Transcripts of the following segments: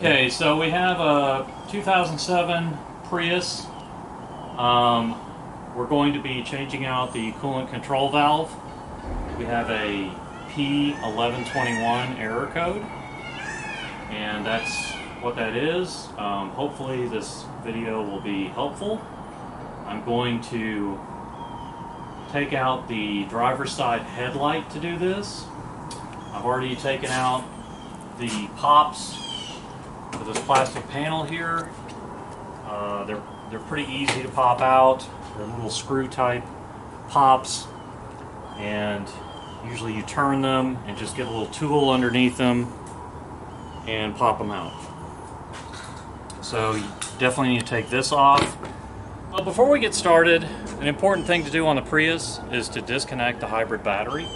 Okay, so we have a 2007 Prius. We're going to be changing out the coolant control valve. We have a P1121 error code, and that's what that is. Hopefully this video will be helpful. I'm going to take out the driver's side headlight to do this. I've already taken out the pops for this plastic panel here. They're pretty easy to pop out. They're little screw type pops, and usually you turn them and just get a little tool underneath them and pop them out. So you definitely need to take this off. Well, before we get started, an important thing to do on the Prius is to disconnect the hybrid battery.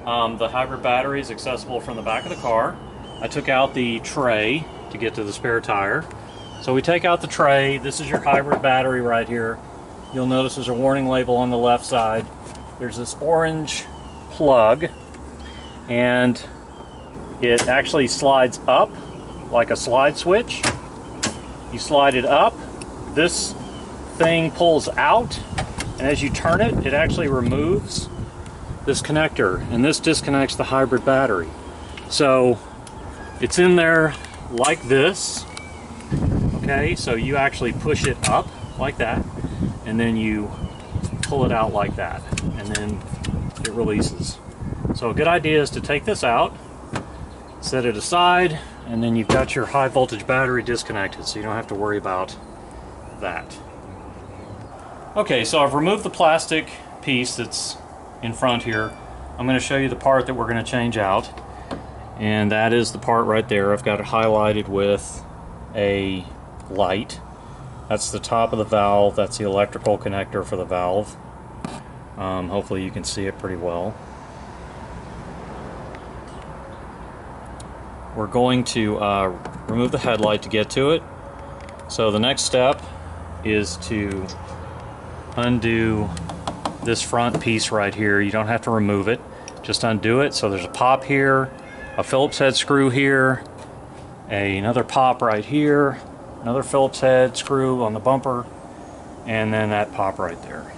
The hybrid battery is accessible from the back of the car. I took out the tray to get to the spare tire. So we take out the tray. This is your hybrid battery right here. You'll notice there's a warning label on the left side. There's this orange plug, and it actually slides up like a slide switch. You slide it up, this thing pulls out, and as you turn it, it actually removes this connector, and this disconnects the hybrid battery. So it's in there like this. Okay, so you actually push it up like that, and then you pull it out like that, and then it releases. So a good idea is to take this out, set it aside, and then you've got your high voltage battery disconnected, so you don't have to worry about that. Okay, so I've removed the plastic piece that's in front here. I'm going to show you the part that we're going to change out, and that is the part right there. I've got it highlighted with a light. That's the top of the valve. That's the electrical connector for the valve. Hopefully you can see it pretty well. We're going to remove the headlight to get to it. So the next step is to undo this front piece right here. You don't have to remove it, just undo it. So there's a pop here, a Phillips head screw here, another pop right here, another Phillips head screw on the bumper, and then that pop right there.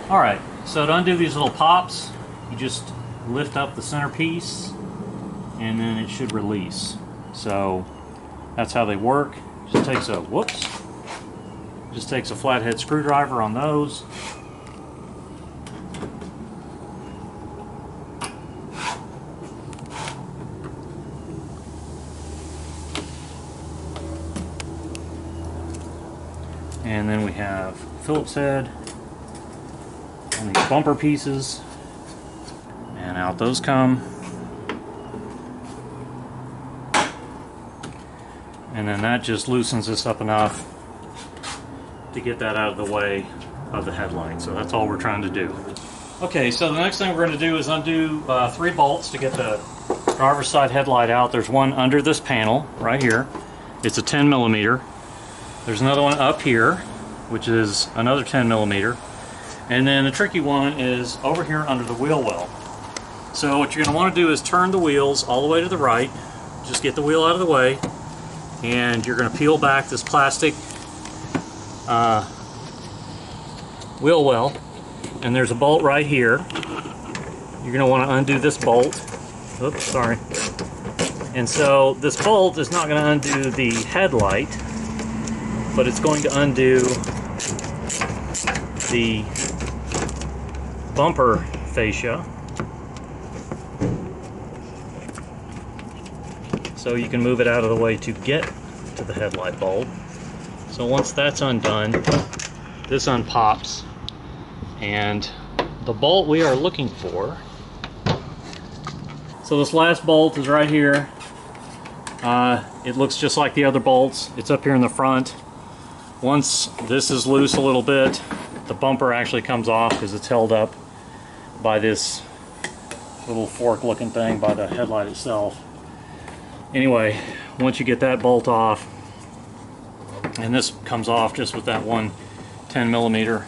Alright, so to undo these little pops, you just lift up the center piece, and then it should release. So that's how they work. Just takes a flathead screwdriver on those. And then we have Phillips head on these bumper pieces, and out those come. And then that just loosens this up enough to get that out of the way of the headlight. So that's all we're trying to do. Okay, so the next thing we're going to do is undo 3 bolts to get the driver's side headlight out. There's one under this panel right here. It's a 10 millimeter. There's another one up here, which is another 10 millimeter. And then the tricky one is over here under the wheel well. So what you're going to want to do is turn the wheels all the way to the right. Just get the wheel out of the way. And you're going to peel back this plastic wheel well. And there's a bolt right here. You're going to want to undo this bolt. Oops, sorry. And so this bolt is not going to undo the headlight, but it's going to undo the bumper fascia. So you can move it out of the way to get to the headlight bulb. So once that's undone, this unpops, and the bolt we are looking for. So this last bolt is right here. It looks just like the other bolts. It's up here in the front. Once this is loose a little bit, the bumper actually comes off because it's held up by this little fork looking thing by the headlight itself. Anyway, once you get that bolt off, and this comes off just with that one 10 millimeter,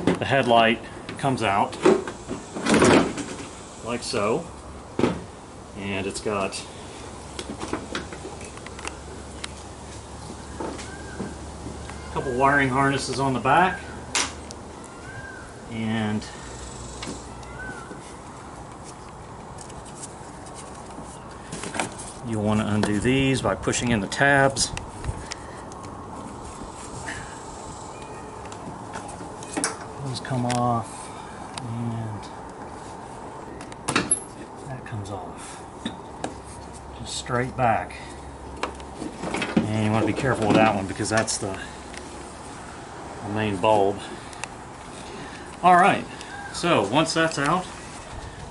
the headlight comes out. like so, and it's got a couple wiring harnesses on the back, and you'll want to undo these by pushing in the tabs. Those come off, and that comes off. Just straight back. And you want to be careful with that one because that's the main bulb. Alright, so once that's out,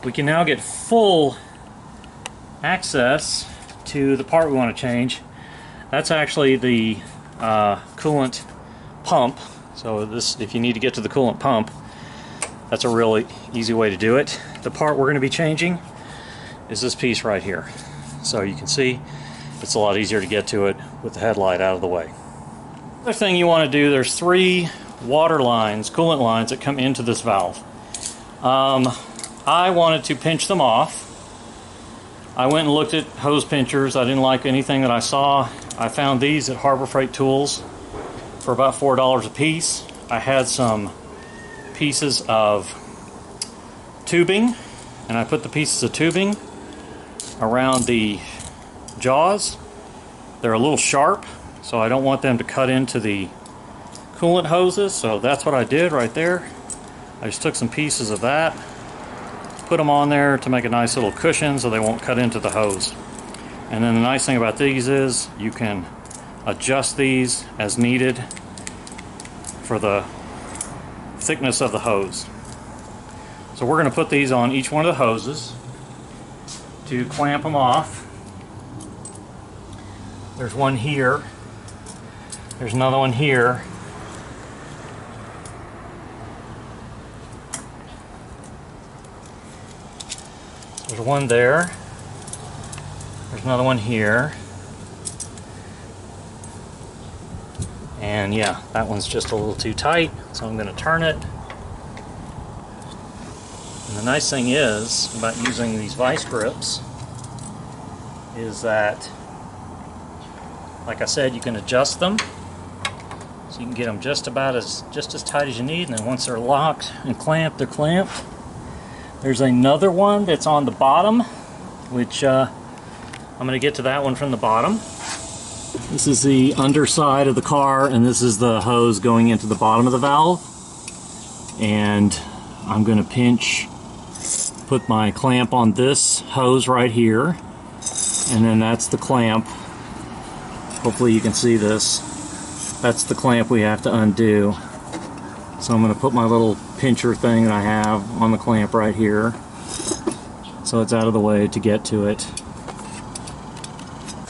we can now get full access to the part we want to change. That's actually the coolant pump. So this, if you need to get to the coolant pump, that's a really easy way to do it. The part we're going to be changing is this piece right here. So you can see it's a lot easier to get to it with the headlight out of the way. Other thing you want to do, there's 3 water lines, coolant lines that come into this valve. I wanted to pinch them off. I went and looked at hose pinchers. I didn't like anything that I saw. I found these at Harbor Freight Tools for about $4 a piece. I had some pieces of tubing, and I put the pieces of tubing around the jaws. They're a little sharp, so I don't want them to cut into the coolant hoses, so that's what I did right there. I just took some pieces of that, put them on there to make a nice little cushion so they won't cut into the hose. And then the nice thing about these is you can adjust these as needed for the thickness of the hose. So we're going to put these on each one of the hoses to clamp them off. There's one here. There's another one here. There's one there. There's another one here. And yeah, that one's just a little too tight, so I'm going to turn it. And the nice thing is about using these vice grips is that, like I said, you can adjust them. So you can get them just as tight as you need, and then once they're locked and clamped, they're clamped. There's another one that's on the bottom, which I'm going to get to that one from the bottom. This is the underside of the car, and this is the hose going into the bottom of the valve. And I'm going to put my clamp on this hose right here, and then that's the clamp. Hopefully you can see this. That's the clamp we have to undo. So I'm going to put my little pincher thing that I have on the clamp right here, so it's out of the way to get to it.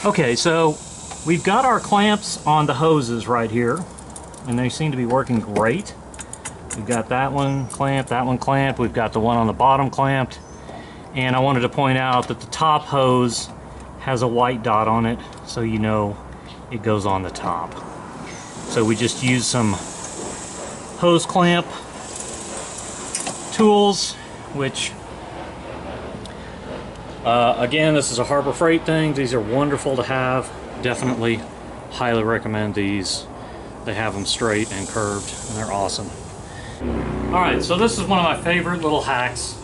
Okay, so we've got our clamps on the hoses right here, and they seem to be working great. We've got that one clamped, we've got the one on the bottom clamped, and I wanted to point out that the top hose has a white dot on it, so you know it goes on the top. So we just use some hose clamp tools, which again, this is a Harbor Freight thing. These are wonderful to have. Definitely highly recommend these. They have them straight and curved, and they're awesome. Alright, so this is one of my favorite little hacks.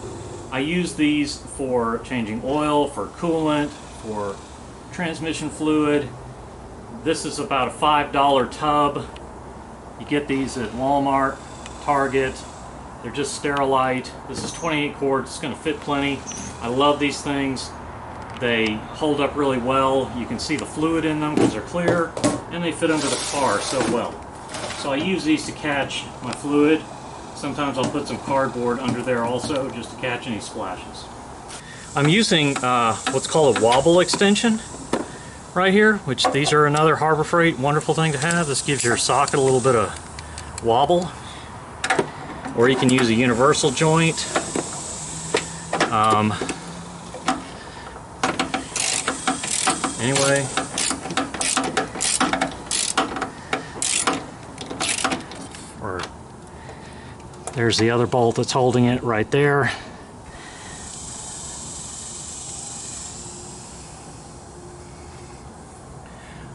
I use these for changing oil, for coolant, for transmission fluid. This is about a $5 tub. You get these at Walmart, Target. They're just Sterilite. This is 28 quarts. It's going to fit plenty. I love these things. They hold up really well. You can see the fluid in them because they're clear, and they fit under the car so well. So I use these to catch my fluid. Sometimes I'll put some cardboard under there also just to catch any splashes. I'm using what's called a Wobble Extension right here, which these are another Harbor Freight wonderful thing to have. This gives your socket a little bit of wobble. Or you can use a universal joint. Anyway, there's the other bolt that's holding it right there.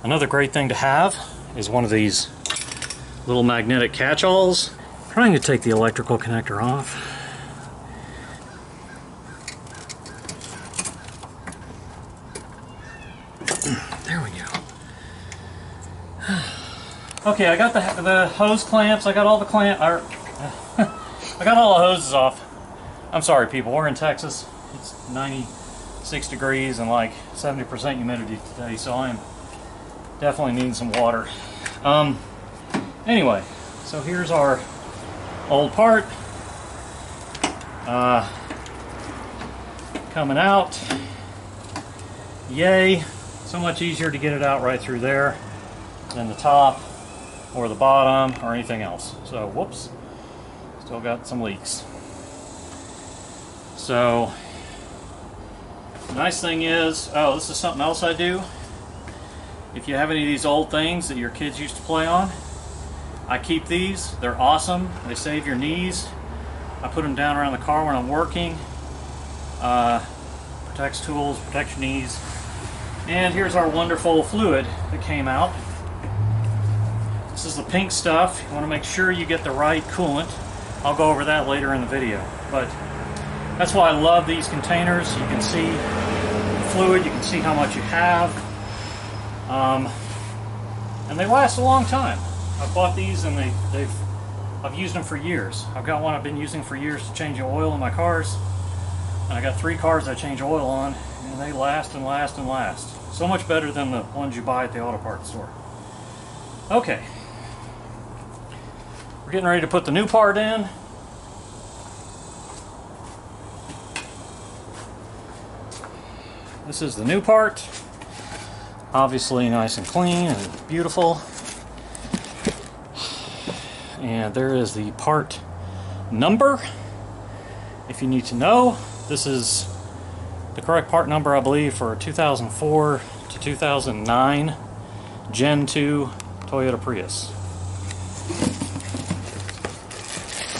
Another great thing to have is one of these little magnetic catch-alls. I'm trying to take the electrical connector off. There we go. Okay, I got the hose clamps. I got all the I got all the hoses off. I'm sorry, people. We're in Texas. It's 96 degrees and like 70% humidity today, so I am definitely needing some water. Anyway, so here's our old part coming out. Yay! So much easier to get it out right through there than the top or the bottom or anything else. So, whoops, still got some leaks. So, the nice thing is, oh, this is something else I do. If you have any of these old things that your kids used to play on, I keep these. They're awesome. They save your knees. I put them down around the car when I'm working. Protects tools, protects your knees. And here's our wonderful fluid that came out. This is the pink stuff. You want to make sure you get the right coolant. I'll go over that later in the video. But that's why I love these containers. You can see the fluid, you can see how much you have. And they last a long time. I've bought these and I've used them for years. I've got one I've been using for years to change the oil in my cars. And I got 3 cars I change oil on, and they last and last and last. So much better than the ones you buy at the auto parts store. Okay. We're getting ready to put the new part in. This is the new part. Obviously nice and clean and beautiful. And there is the part number. If you need to know, this is the correct part number, I believe, for 2004 to 2009 Gen 2 Toyota Prius.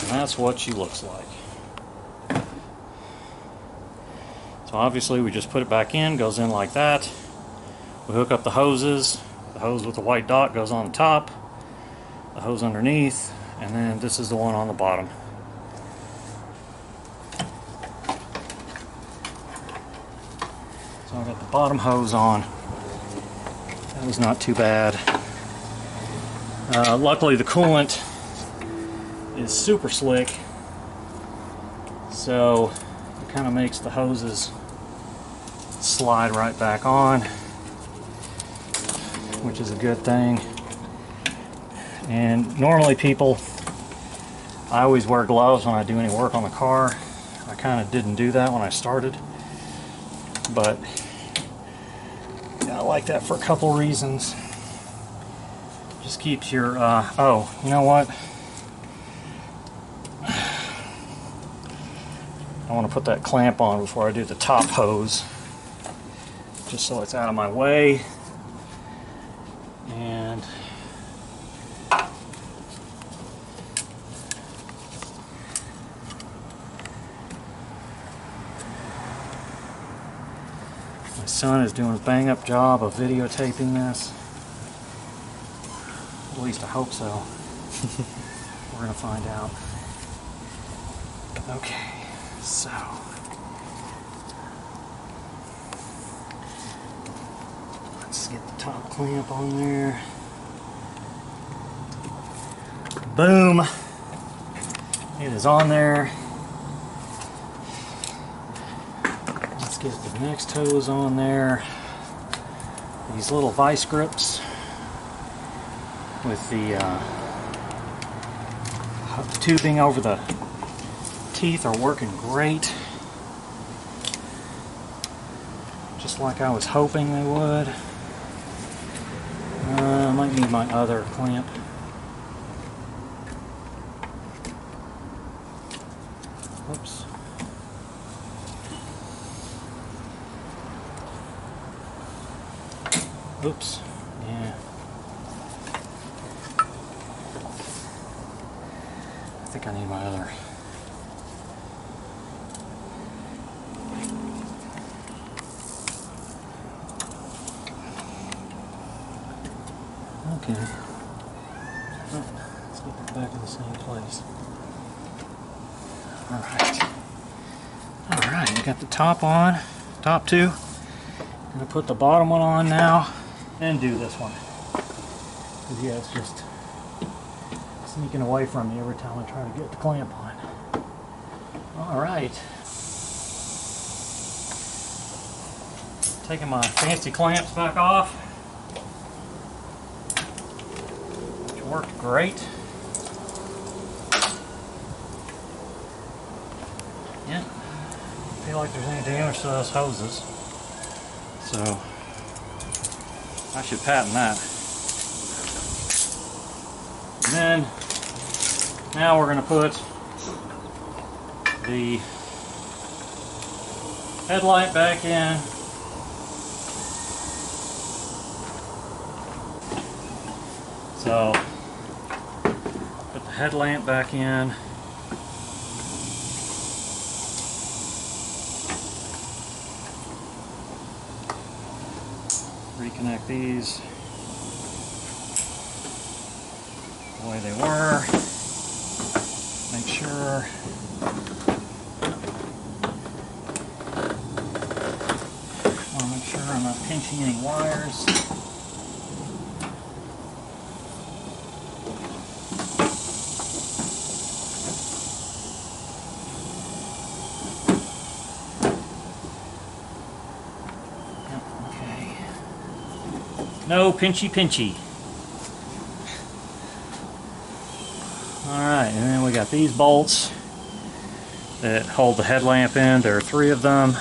And that's what she looks like. So obviously we just put it back in, goes in like that. We hook up the hoses. The hose with the white dot goes on the top, the hose underneath, and then this is the one on the bottom. So I've got the bottom hose on. That was not too bad. Luckily the coolant is super slick, so it kind of makes the hoses slide right back on, which is a good thing. And normally people, I always wear gloves when I do any work on the car. I kind of didn't do that when I started, but yeah, I like that for a couple reasons. Just keeps your, oh, you know what? I want to put that clamp on before I do the top hose, just so it's out of my way. And my son is doing a bang-up job of videotaping this. At least I hope so. We're gonna find out. Okay, so let's get the top clamp on there. Boom! It is on there. Let's get the next hose on there. These little vice grips with the tubing over the teeth are working great. Just like I was hoping they would. I might need my other clamp. Whoops. Oops. Yeah. I think I need my other. Okay. Oh, let's get it back in the same place. Alright. Alright, we got the top on, top two. I'm going to put the bottom one on now and do this one. Because yeah, it's just sneaking away from me every time I try to get the clamp on. Alright. Taking my fancy clamps back off, which worked great. Yeah, I feel like there's any damage to those hoses, so I should patent that. And then now we're going to put the headlight back in. So, put the headlamp back in. Reconnect these the way they were. Make sure I'm not pinching any wires. No pinchy pinchy. Alright, and then we got these bolts that hold the headlamp in. There are 3 of them.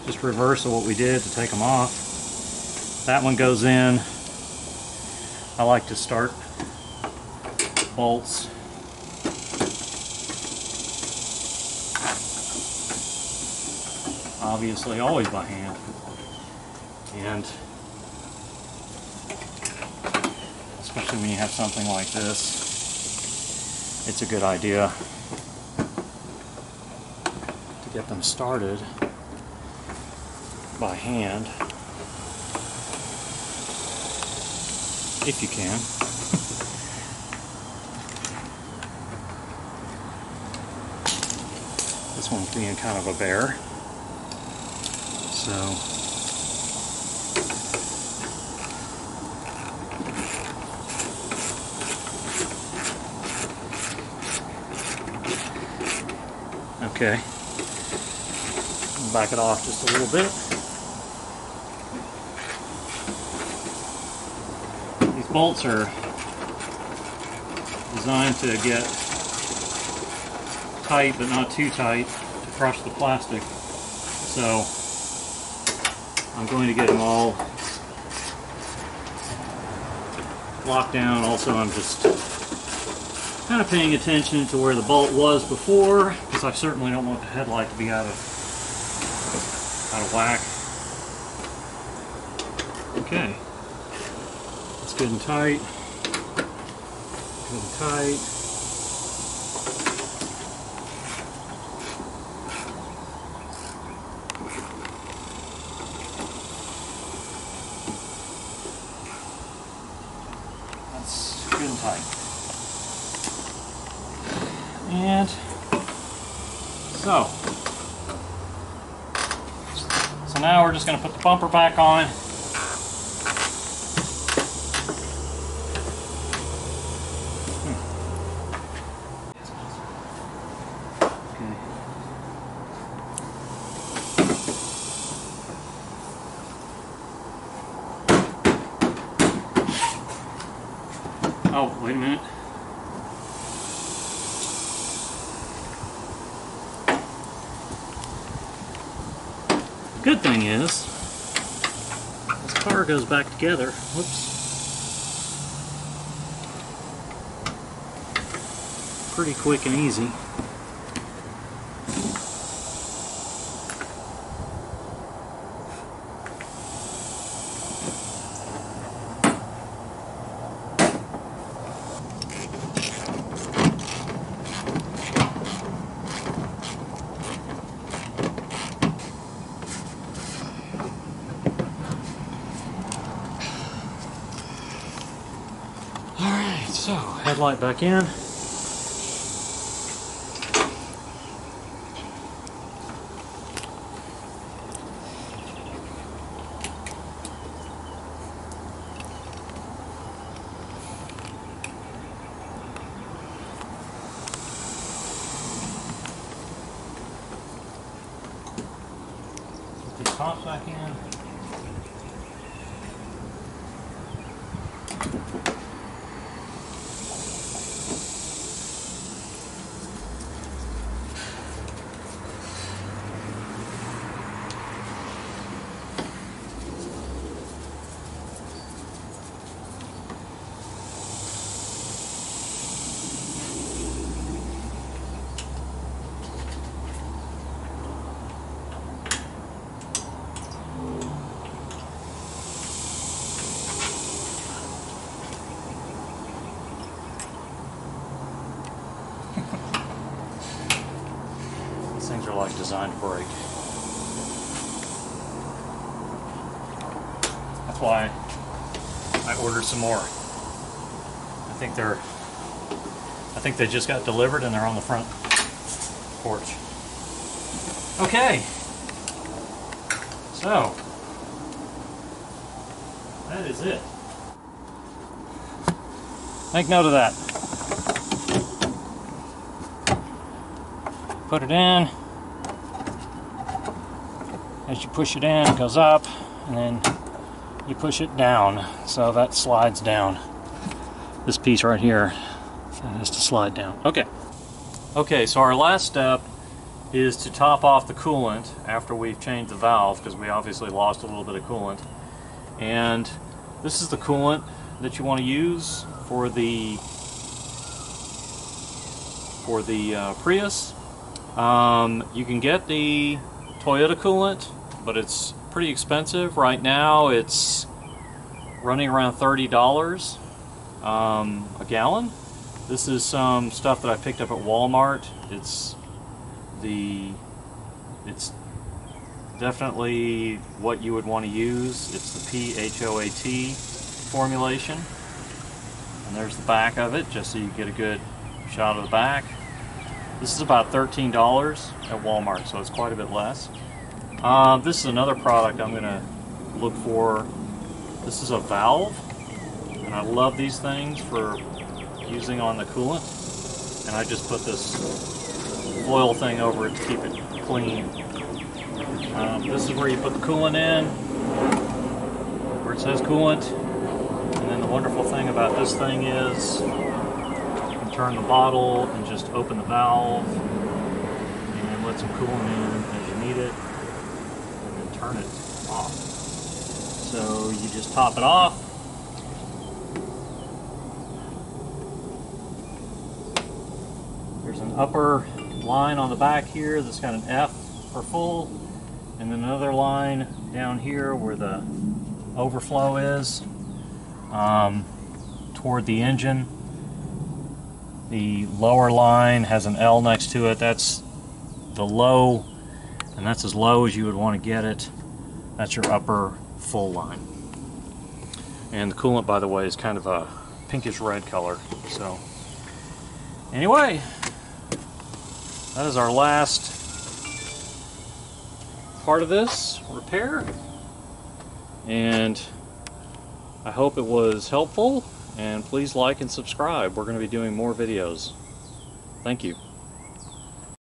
Just reverse of what we did to take them off. That one goes in. I like to start bolts obviously always by hand. And especially when you have something like this, it's a good idea to get them started by hand, if you can. This one's being kind of a bear, so okay, back it off just a little bit. These bolts are designed to get tight, but not too tight to crush the plastic. So I'm going to get them all locked down. Also, I'm just kind of paying attention to where the bolt was before, because I certainly don't want the headlight to be out of whack. Okay, it's good and tight. Good and tight. That's good and tight. And so now we're just going to put the bumper back on. Okay. Oh, wait a minute. Good thing is, this car goes back together. Whoops. Pretty quick and easy. headlight back in. Put these tops back in. These things are like designed to break. That's why I ordered some more. I think they just got delivered and they're on the front porch. Okay. So that is it. Make note of that. Put it in. As you push it in, it goes up, and then you push it down, so that slides down. This piece right here has to slide down. Okay, so our last step is to top off the coolant after we've changed the valve, because we obviously lost a little bit of coolant. And this is the coolant that you want to use for the Prius. You can get the Toyota coolant, but it's pretty expensive. Right now it's running around $30 a gallon. This is some stuff that I picked up at Walmart. It's definitely what you would want to use. It's the PHOAT formulation. And there's the back of it, just so you get a good shot of the back. This is about $13 at Walmart, so it's quite a bit less. This is another product I'm going to look for. This is a valve, and I love these things for using on the coolant. And I just put this foil thing over it to keep it clean. This is where you put the coolant in, where it says coolant. And then the wonderful thing about this thing is turn the bottle and just open the valve and let some coolant in as you need it, and then turn it off. So you just top it off. There's an upper line on the back here that's got an F for full, and then another line down here where the overflow is toward the engine. The lower line has an L next to it. That's the low, and that's as low as you would want to get it. That's your upper full line. And the coolant, by the way, is kind of a pinkish red color. So anyway, that is our last part of this repair, and I hope it was helpful. And please like and subscribe. We're going to be doing more videos. Thank you.